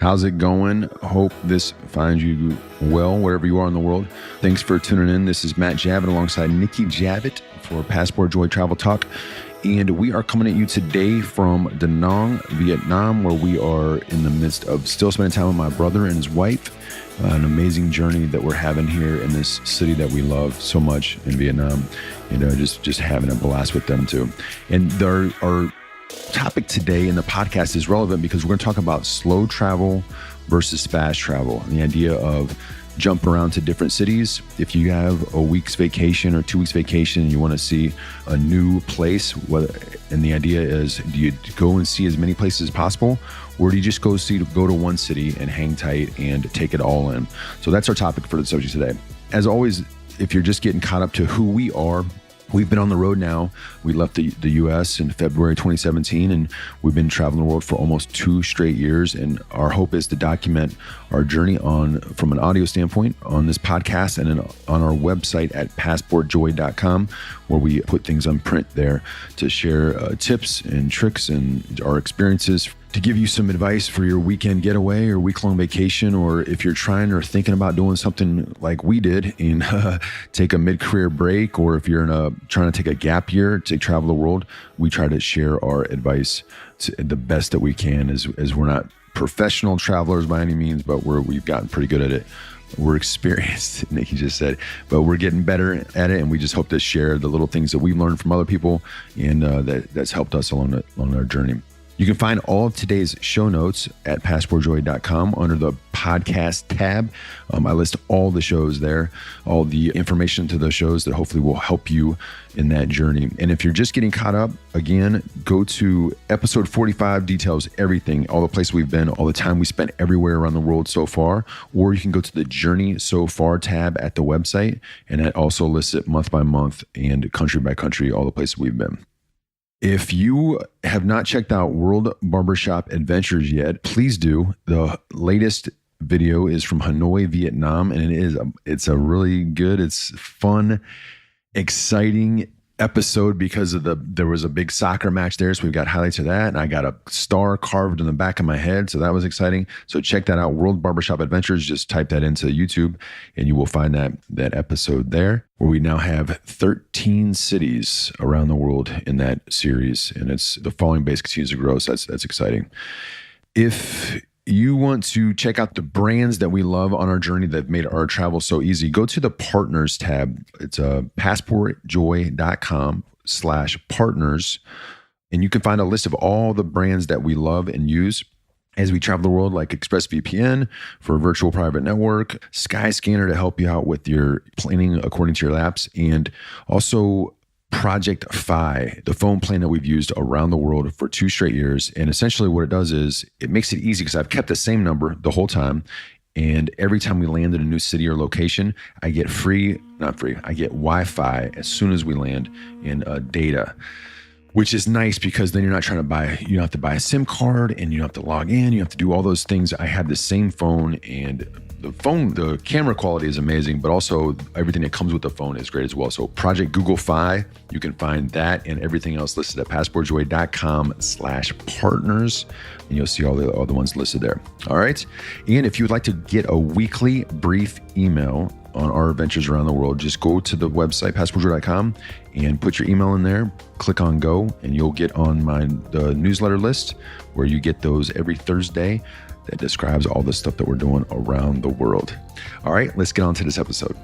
How's it going? Hope this finds you well, wherever you are in the world. Thanks for tuning in. This is Matt Javit alongside Nikki Javit for Passport Joy Travel Talk. And we are coming at you today from Da Nang, Vietnam, where we are in the midst of still spending time with my brother and his wife. An amazing journey that we're having here in this city that we love so much in Vietnam. Just having a blast with them too. And our topic today in the podcast is relevant because we're going to talk about slow travel versus fast travel, and the idea of jump around to different cities. If you have a week's vacation or 2 weeks vacation and you want to see a new place, and the idea is, do you go and see as many places as possible, or do you just go to one city and hang tight and take it all in? So that's our topic for the subject today. As always, if you're just getting caught up to who we are, we've been on the road now. We left the U.S. in February 2017, and we've been traveling the world for almost 2 straight years. And our hope is to document our journey from an audio standpoint on this podcast and on our website at passportjoy.com, where we put things on print there to share tips and tricks and our experiences, to give you some advice for your weekend getaway or week-long vacation, or if you're trying or thinking about doing something like we did and take a mid-career break, or if you're trying to take a gap year to travel the world. We try to share our advice to the best that we can, as we're not professional travelers by any means, but we've gotten pretty good at it. We're experienced, Nikki just said, but we're getting better at it, and we just hope to share the little things that we've learned from other people, and that's helped us along our journey. You can find all of today's show notes at passportjoy.com under the podcast tab. I list all the shows there, all the information to those shows that hopefully will help you in that journey. And if you're just getting caught up, again, go to episode 45, details everything, all the places we've been, all the time we spent everywhere around the world so far. Or you can go to the Journey So Far tab at the website, and that also lists it month by month and country by country, all the places we've been. If you have not checked out World Barbershop Adventures yet, please do. The latest video is from Hanoi, Vietnam, and it's a really good, it's fun, exciting episode because there was a big soccer match there, so we've got highlights of that, and I got a star carved in the back of my head, so that was exciting. So check that out, World Barbershop Adventures. Just type that into YouTube and you will find that episode there, where we now have 13 cities around the world in that series, and the following base continues to grow, so that's exciting. If you want to check out the brands that we love on our journey that made our travel so easy, go to the Partners tab. It's passportjoy.com/partners. And you can find a list of all the brands that we love and use as we travel the world, like ExpressVPN for a virtual private network, Skyscanner to help you out with your planning according to your laps, and also Project Fi, the phone plan that we've used around the world for 2 straight years. And essentially what it does is it makes it easy, because I've kept the same number the whole time. And every time we land in a new city or location, I get I get Wi-Fi as soon as we land, and data, which is nice because then you don't have to buy a SIM card, and you don't have to log in. You have to do all those things. I have the same phone, and the camera quality is amazing, but also everything that comes with the phone is great as well. So Project Google Fi, you can find that and everything else listed at passportjoy.com/partners, and you'll see all the ones listed there. All right. And if you would like to get a weekly brief email on our adventures around the world, just go to the website, passportjoy.com, and put your email in there, click on go, and you'll get on the newsletter list, where you get those every Thursday that describes all the stuff that we're doing around the world. All right, let's get on to this episode.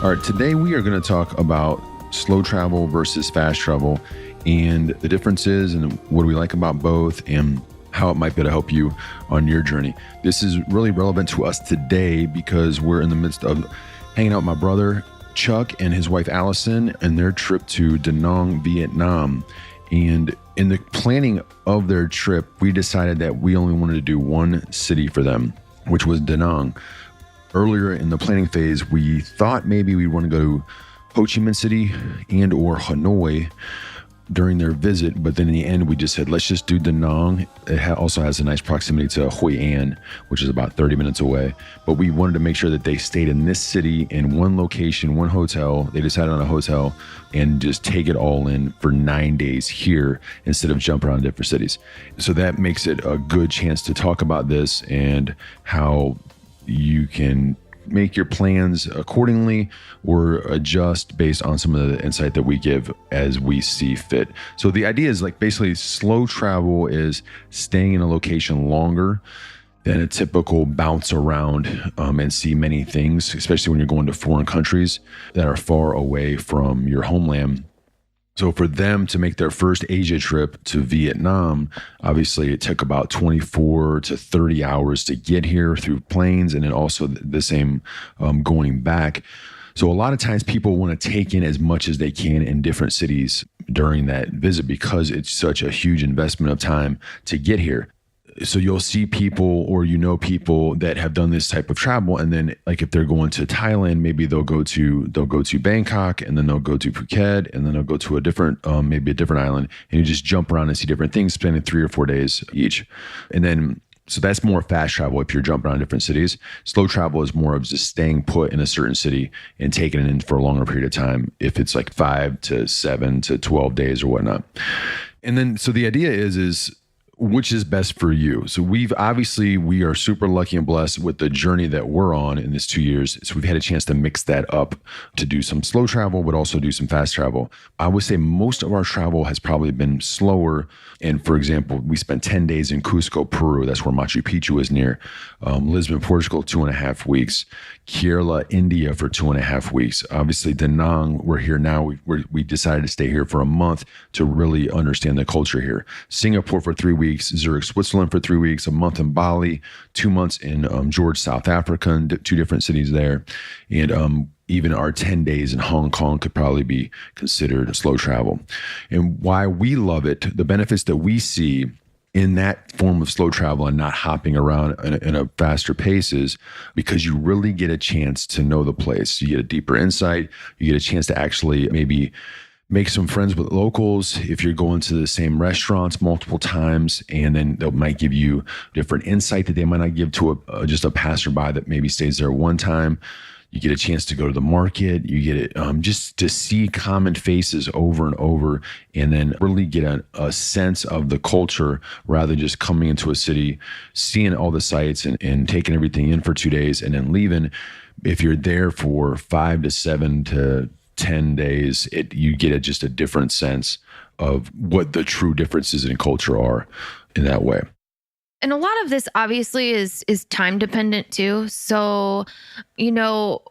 All right, today we are going to talk about slow travel versus fast travel, and the differences, and what do we like about both, and how it might be able to help you on your journey. This is really relevant to us today because we're in the midst of hanging out with my brother Chuck and his wife Allison and their trip to Da Nang, Vietnam. And in the planning of their trip, we decided that we only wanted to do one city for them, which was Da Nang. Earlier in the planning phase, we thought maybe we want to go to Ho Chi Minh City and or Hanoi, during their visit, but then in the end, we just said, let's just do Da Nang. It also has a nice proximity to Hoi An, which is about 30 minutes away. But we wanted to make sure that they stayed in this city in one location, one hotel. They decided on a hotel and just take it all in for 9 days here instead of jump around different cities. So that makes it a good chance to talk about this and how you can make your plans accordingly or adjust based on some of the insight that we give as we see fit. So the idea is like basically slow travel is staying in a location longer than a typical bounce around and see many things, especially when you're going to foreign countries that are far away from your homeland. So for them to make their first Asia trip to Vietnam, obviously it took about 24 to 30 hours to get here through planes, and then also the same going back. So a lot of times people want to take in as much as they can in different cities during that visit because it's such a huge investment of time to get here. So you'll see people or people that have done this type of travel, and then like if they're going to Thailand, maybe they'll go to Bangkok, and then they'll go to Phuket, and then they'll go to a different maybe a different island, and you just jump around and see different things, spending 3 or 4 days each. And then so that's more fast travel if you're jumping around different cities. Slow travel is more of just staying put in a certain city and taking it in for a longer period of time, if it's like 5 to 7 to 12 days or whatnot. And then so the idea is which is best for you. So we are super lucky and blessed with the journey that we're on in this 2 years. So we've had a chance to mix that up to do some slow travel, but also do some fast travel. I would say most of our travel has probably been slower. And for example, we spent 10 days in Cusco, Peru. That's where Machu Picchu is near. Lisbon, Portugal, 2.5 weeks. Kerala, India for 2.5 weeks. Obviously, Da Nang, we're here now. We decided to stay here for a month to really understand the culture here. Singapore for 3 weeks, Zurich, Switzerland for 3 weeks, a month in Bali, 2 months in George, South Africa, and 2 different cities there. And even our 10 days in Hong Kong could probably be considered slow travel. And why we love it, the benefits that we see in that form of slow travel and not hopping around in a faster pace is because you really get a chance to know the place. You get a deeper insight. You get a chance to actually maybe make some friends with locals if you're going to the same restaurants multiple times, and then they might give you different insight that they might not give to just a passerby that maybe stays there one time. You get a chance to go to the market. You get it just to see common faces over and over, and then really get a sense of the culture rather than just coming into a city, seeing all the sights and taking everything in for 2 days and then leaving. If you're there for 5 to 7 to 10 days, you get just a different sense of what the true differences in culture are in that way. And a lot of this obviously is time dependent too. So,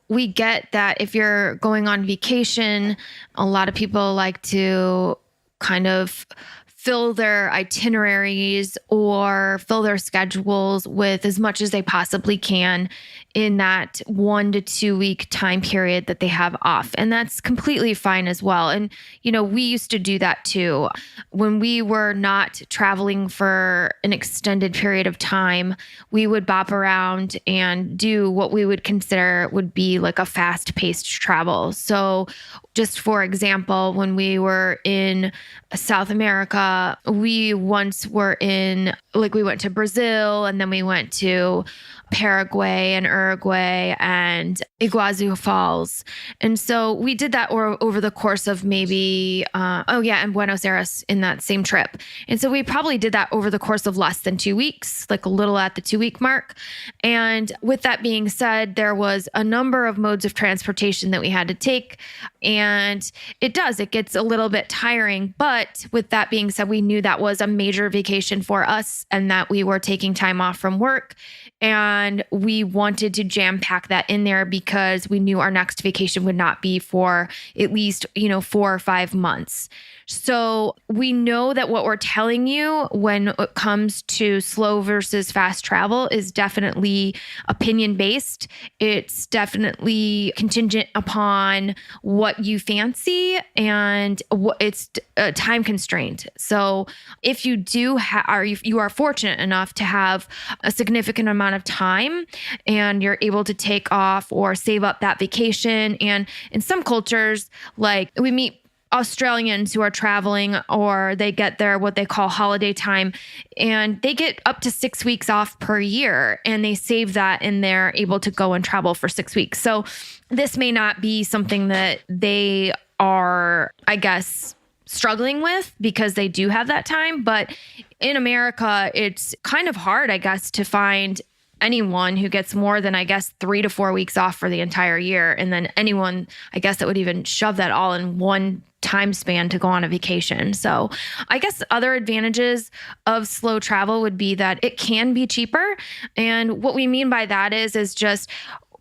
we get that if you're going on vacation, a lot of people like to kind of fill their itineraries or fill their schedules with as much as they possibly can in that 1 to 2 week time period that they have off. And that's completely fine as well. And, we used to do that too. When we were not traveling for an extended period of time, we would bop around and do what we would consider would be like a fast paced travel. So just for example, when we were in South America, we once were we went to Brazil, and then we went to Paraguay and Uruguay and Iguazu Falls. And so we did that over the course of maybe, and Buenos Aires in that same trip. And so we probably did that over the course of less than 2 weeks, like a little at the 2 week mark. And with that being said, there was a number of modes of transportation that we had to take. And it gets a little bit tiring. But with that being said, we knew that was a major vacation for us and that we were taking time off from work. And we wanted to jam pack that in there because we knew our next vacation would not be for at least, 4 or 5 months. So we know that what we're telling you when it comes to slow versus fast travel is definitely opinion based. It's definitely contingent upon what you fancy, and it's time constrained. So if you you are fortunate enough to have a significant amount of time and you're able to take off or save up that vacation. And in some cultures, like we meet Australians who are traveling, or they get their what they call holiday time, and they get up to 6 weeks off per year, and they save that and they're able to go and travel for 6 weeks. So this may not be something that they are, I guess, struggling with because they do have that time. But in America, it's kind of hard, I guess, to find anyone who gets more than, I guess, 3 to 4 weeks off for the entire year. And then anyone, I guess, that would even shove that all in one time span to go on a vacation. So I guess other advantages of slow travel would be that it can be cheaper. And what we mean by that is just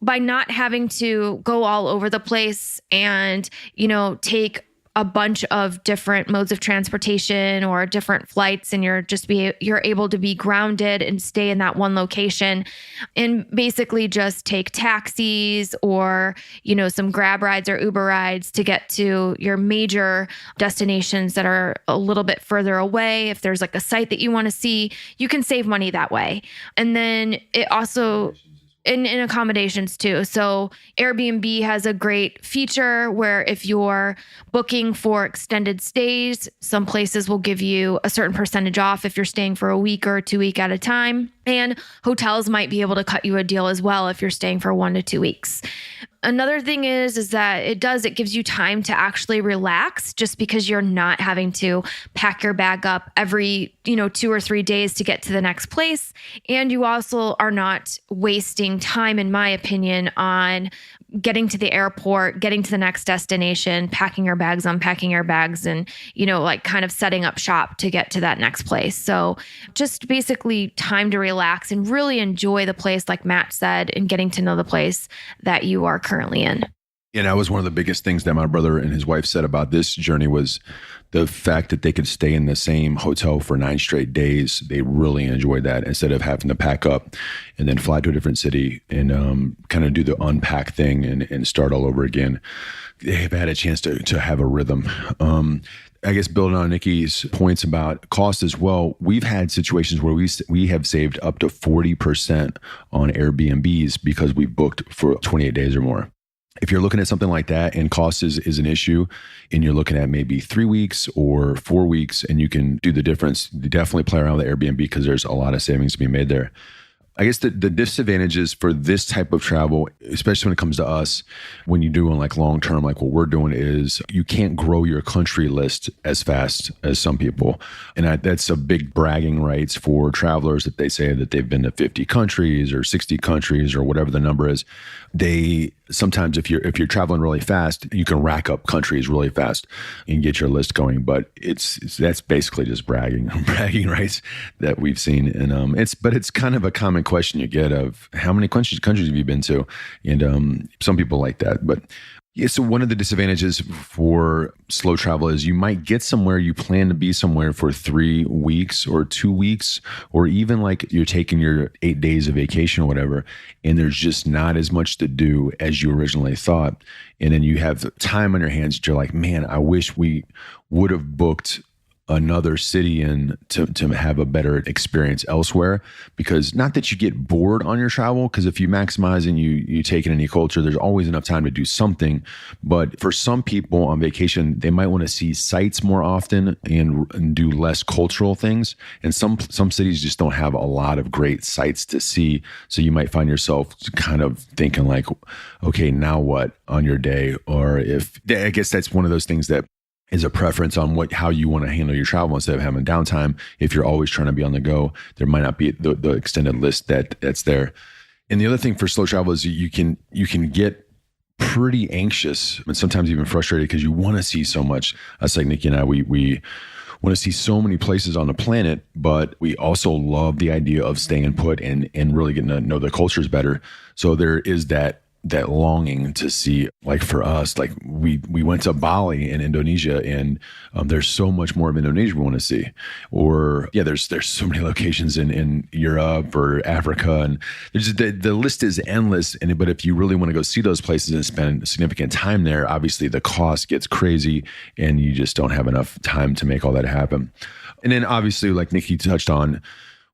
by not having to go all over the place and, take a bunch of different modes of transportation or different flights, and you're able to be grounded and stay in that one location and basically just take taxis or, some Grab rides or Uber rides to get to your major destinations that are a little bit further away. If there's like a site that you want to see, you can save money that way. And then it also in accommodations too. So Airbnb has a great feature where if you're booking for extended stays, some places will give you a certain percentage off if you're staying for a week or 2 week at a time. And hotels might be able to cut you a deal as well if you're staying for 1 to 2 weeks. Another thing is that it gives you time to actually relax, just because you're not having to pack your bag up every, 2 or 3 days to get to the next place. And you also are not wasting time, in my opinion, on getting to the airport, getting to the next destination, packing your bags, unpacking your bags, and, kind of setting up shop to get to that next place. So just basically time to relax and really enjoy the place, like Matt said, and getting to know the place that you are currently in. And that was one of the biggest things that my brother and his wife said about this journey was the fact that they could stay in the same hotel for 9 straight days. They really enjoyed that instead of having to pack up and then fly to a different city and kind of do the unpack thing and start all over again. They've had a chance to have a rhythm. I guess building on Nikki's points about cost as well, we've had situations where we have saved up to 40% on Airbnbs because we booked for 28 days or more. If you're looking at something like that and cost is an issue, and you're looking at maybe 3 weeks or 4 weeks and you can do the difference, definitely play around with Airbnb because there's a lot of savings to be made there. I guess the disadvantages for this type of travel, especially when it comes to us, when you're doing like long-term, like what we're doing, is you can't grow your country list as fast as some people. And that's a big bragging rights for travelers that they say that they've been to 50 countries or 60 countries or whatever the number is. They sometimes, if you're traveling really fast, you can rack up countries really fast and get your list going. But that's basically just bragging rights that we've seen. And it's kind of a common question you get of how many countries have you been to? And some people like that. But yeah, so one of the disadvantages for slow travel is you might get somewhere, you plan to be somewhere for 3 weeks or 2 weeks, or even like you're taking your 8 days of vacation or whatever, and there's just not as much to do as you originally thought. And then you have time on your hands that you're like, man, I wish we would have booked another city in to have a better experience elsewhere. Because not that you get bored on your travel, because if you maximize and you take in any culture, there's always enough time to do something. But for some people on vacation, they might want to see sights more often and do less cultural things. And some cities just don't have a lot of great sights to see. So you might find yourself kind of thinking like, okay, now what on your day? Or I guess that's one of those things that is a preference on how you want to handle your travel instead of having downtime. If you're always trying to be on the go, there might not be the extended list that's there. And the other thing for slow travel is you can get pretty anxious and sometimes even frustrated because you want to see so much. Us like Nikki and I, we want to see so many places on the planet, but we also love the idea of staying put and really getting to know the cultures better. So there is that longing to see, like for us, like we went to Bali in Indonesia, and there's so much more of Indonesia we want to see. Or there's so many locations in Europe or Africa, and there's the list is endless. But if you really want to go see those places and spend significant time there, obviously the cost gets crazy, and you just don't have enough time to make all that happen. And then obviously, like Nikki touched on,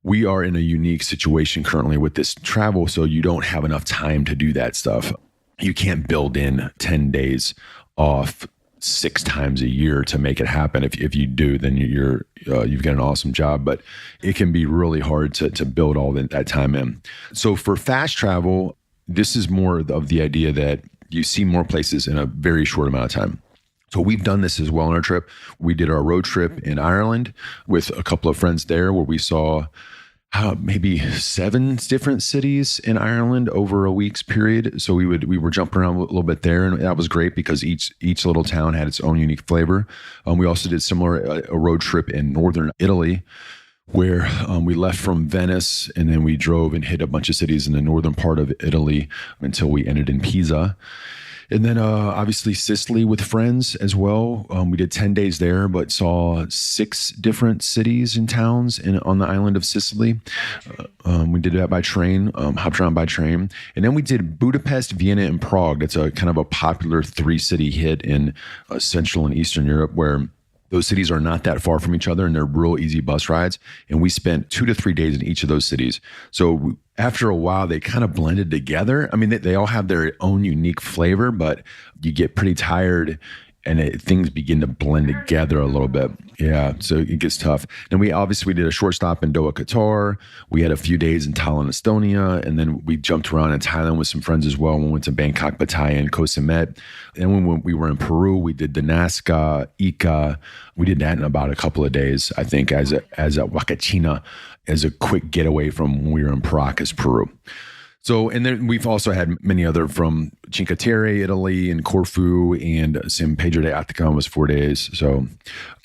we are in a unique situation currently with this travel, so you don't have enough time to do that stuff. You can't build in 10 days off 6 times a year to make it happen. If you do, then you've got an awesome job, but it can be really hard to build all that time in. So for fast travel, this is more of the idea that you see more places in a very short amount of time. So we've done this as well on our trip. We did our road trip in Ireland with a couple of friends there where we saw maybe 7 different cities in Ireland over a week's period. So we were jumping around a little bit there, and that was great because each little town had its own unique flavor. We also did a road trip in northern Italy, where we left from Venice and then we drove and hit a bunch of cities in the northern part of Italy until we ended in Pisa. And then obviously Sicily with friends as well. We did 10 days there, but saw 6 different cities and towns on the island of Sicily. We did that by train, hopped around by train. And then we did Budapest, Vienna, and Prague. That's a kind of a popular 3-city hit in Central and Eastern Europe, where those cities are not that far from each other and they're real easy bus rides. And we spent 2 to 3 days in each of those cities. So after a while, they kind of blended together. I mean, they all have their own unique flavor, but you get pretty tired and things begin to blend together a little bit. Yeah, so it gets tough. And we did a short stop in Doha, Qatar. We had a few days in Tallinn, Estonia, and then we jumped around in Thailand with some friends as well. We went to Bangkok, Pattaya, and Koh Samet. And when we were in Peru, we did the Nazca, Ica. We did that in about a couple of days, I think, as a Huacachina, as a quick getaway from when we were in Paracas, Peru. So, and then we've also had many other from Cinque Terre, Italy, and Corfu, and San Pedro de Atacama was 4 days. So,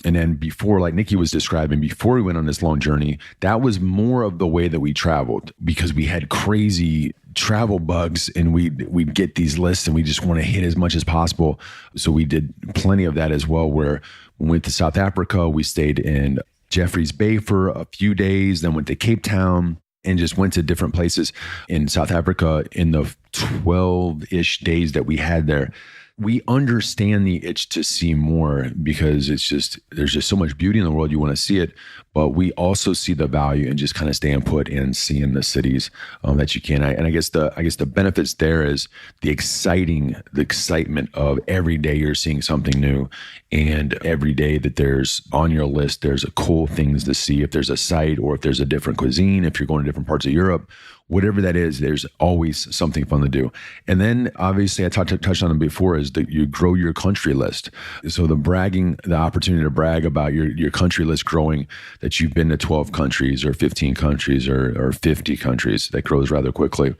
and then before, like Nikki was describing, before we went on this long journey, that was more of the way that we traveled because we had crazy travel bugs and we'd get these lists and we just want to hit as much as possible. So we did plenty of that as well, where we went to South Africa, we stayed in Jeffreys Bay for a few days, then went to Cape Town, and just went to different places in South Africa in the 12-ish days that we had there. We understand the itch to see more because there's just so much beauty in the world. You want to see it, but we also see the value in just kind of staying put and seeing the cities that you can. And I guess the benefits there is the excitement of every day you're seeing something new, and every day that there's on your list, there's a cool things to see. If there's a site or if there's a different cuisine, if you're going to different parts of Europe, whatever that is, there's always something fun to do. And then obviously I touched on it before, is that you grow your country list. So the opportunity to brag about your country list growing, that you've been to 12 countries or 15 countries or 50 countries, that grows rather quickly.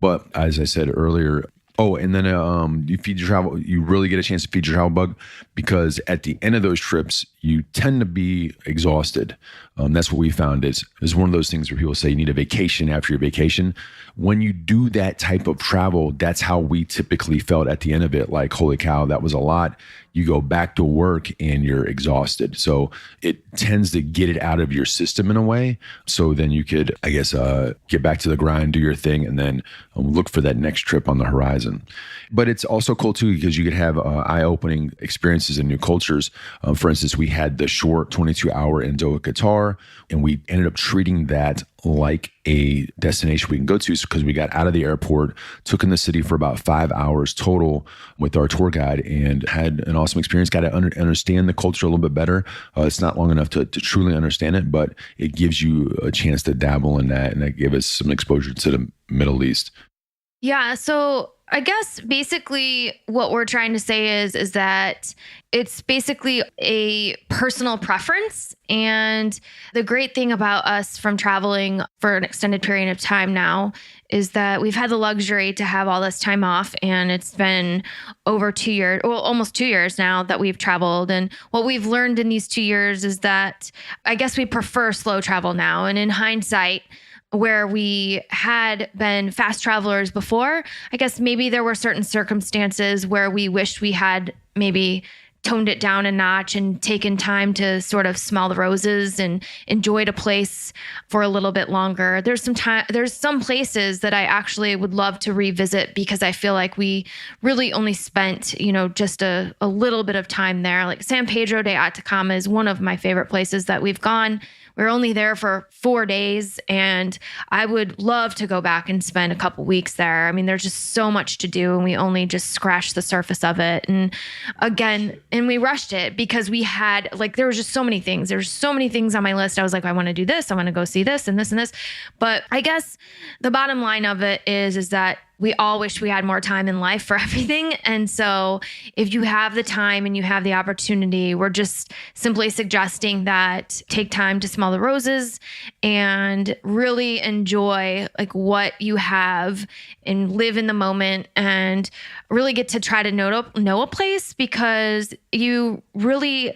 But as I said earlier, and then you feed your travel. You really get a chance to feed your travel bug because at the end of those trips, you tend to be exhausted. That's what we found is one of those things where people say you need a vacation after your vacation. When you do that type of travel, that's how we typically felt at the end of it. Like, holy cow, that was a lot. You go back to work and you're exhausted. So it tends to get it out of your system in a way. So then you could, I guess, get back to the grind, do your thing, and then look for that next trip on the horizon. But it's also cool too, because you could have eye-opening experiences and new cultures. For instance, we had the short 22-hour in Doha, Qatar, and we ended up treating that like a destination we can go to because we got out of the airport, took in the city for about 5 hours total with our tour guide, and had an awesome experience. Got to understand the culture a little bit better. It's not long enough to truly understand it, but it gives you a chance to dabble in that, and that gave us some exposure to the Middle East. Yeah, so I guess basically what we're trying to say is that it's basically a personal preference. And the great thing about us from traveling for an extended period of time now is that we've had the luxury to have all this time off. And it's been over 2 years, well, almost 2 years now that we've traveled. And what we've learned in these 2 years is that I guess we prefer slow travel now. And in hindsight, where we had been fast travelers before, I guess maybe there were certain circumstances where we wished we had maybe toned it down a notch and taken time to sort of smell the roses and enjoyed a place for a little bit longer. There's some places that I actually would love to revisit because I feel like we really only spent, just a little bit of time there. Like San Pedro de Atacama is one of my favorite places that we've gone. we were only there for 4 days, and I would love to go back and spend a couple weeks there. I mean, there's just so much to do, and we only just scratched the surface of it. And again, and we rushed it because we had, like, there was just so many things. There's so many things on my list. I was like, I want to do this. I want to go see this and this and this. But I guess the bottom line of it is that we all wish we had more time in life for everything. And so if you have the time and you have the opportunity, we're just simply suggesting that take time to smell the roses and really enjoy like what you have and live in the moment and really get to try to know a place, because you really,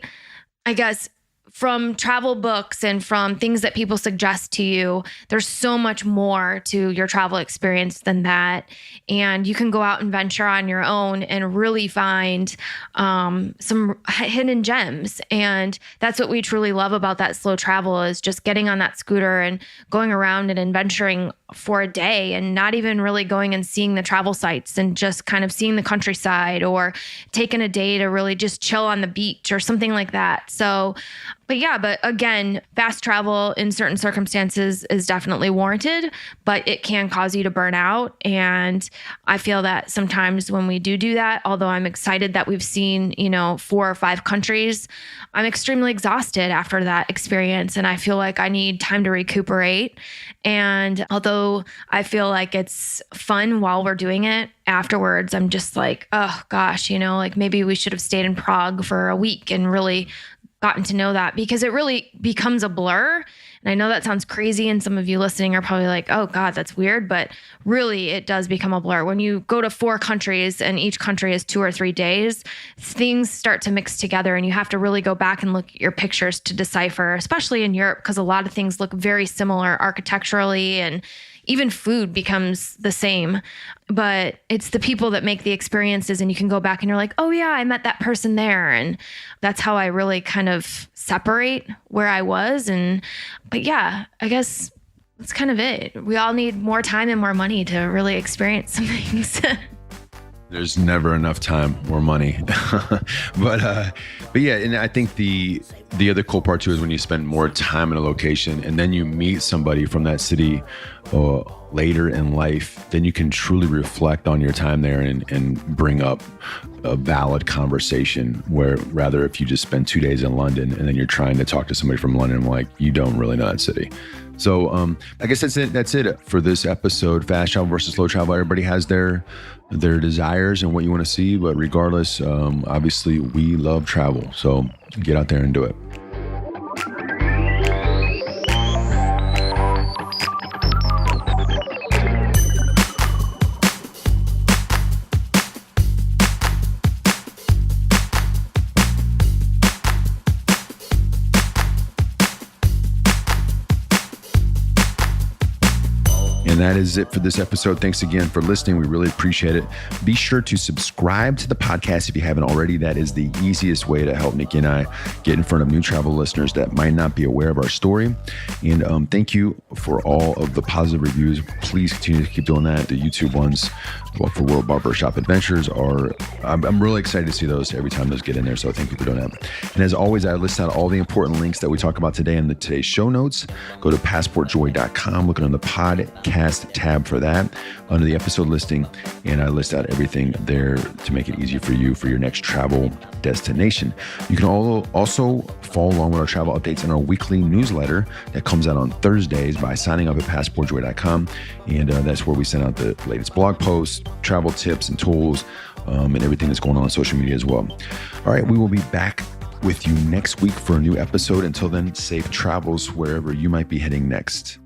I guess, from travel books and from things that people suggest to you, there's so much more to your travel experience than that. And you can go out and venture on your own and really find some hidden gems. And that's what we truly love about that slow travel, is just getting on that scooter and going around and adventuring for a day and not even really going and seeing the travel sites and just kind of seeing the countryside, or taking a day to really just chill on the beach or something like that. So, but again, fast travel in certain circumstances is definitely warranted, but it can cause you to burn out. And I feel that sometimes when we do that, although I'm excited that we've seen, 4 or 5 countries, I'm extremely exhausted after that experience. And I feel like I need time to recuperate. And although I feel like it's fun while we're doing it, afterwards, I'm just like, oh gosh, like maybe we should have stayed in Prague for a week and really gotten to know that, because it really becomes a blur. And I know that sounds crazy, and some of you listening are probably like, oh God, that's weird. But really, it does become a blur. When you go to 4 countries and each country is 2 or 3 days, things start to mix together, and you have to really go back and look at your pictures to decipher, especially in Europe, because a lot of things look very similar architecturally, and even food becomes the same. But it's the people that make the experiences, and you can go back and you're like, oh yeah, I met that person there. And that's how I really kind of separate where I was. But yeah, I guess that's kind of it. We all need more time and more money to really experience some things. There's never enough time or money. but yeah, and I think the other cool part too is when you spend more time in a location and then you meet somebody from that city later in life, then you can truly reflect on your time there and bring up a valid conversation, where rather if you just spend 2 days in London and then you're trying to talk to somebody from London, like, you don't really know that city. So I guess that's it for this episode. Fast travel versus slow travel. Everybody has their desires and what you want to see, but regardless, obviously we love travel. So get out there and do it. And that is it for this episode. Thanks again for listening. We really appreciate it. Be sure to subscribe to the podcast if you haven't already. That is the easiest way to help Nikki and I get in front of new travel listeners that might not be aware of our story. And thank you for all of the positive reviews. Please continue to keep doing that. The YouTube ones, for World Barbershop Adventures, I'm really excited to see those every time those get in there. So thank you for doing that. And as always, I list out all the important links that we talk about today in today's show notes. Go to passportjoy.com, look on the podcast tab for that under the episode listing, and I list out everything there to make it easy for you for your next travel destination. You can also follow along with our travel updates in our weekly newsletter that comes out on Thursdays by signing up at passportjoy.com, and that's where we send out the latest blog posts, travel tips and tools, and everything that's going on social media as well. All right, we will be back with you next week for a new episode. Until then, safe travels wherever you might be heading next.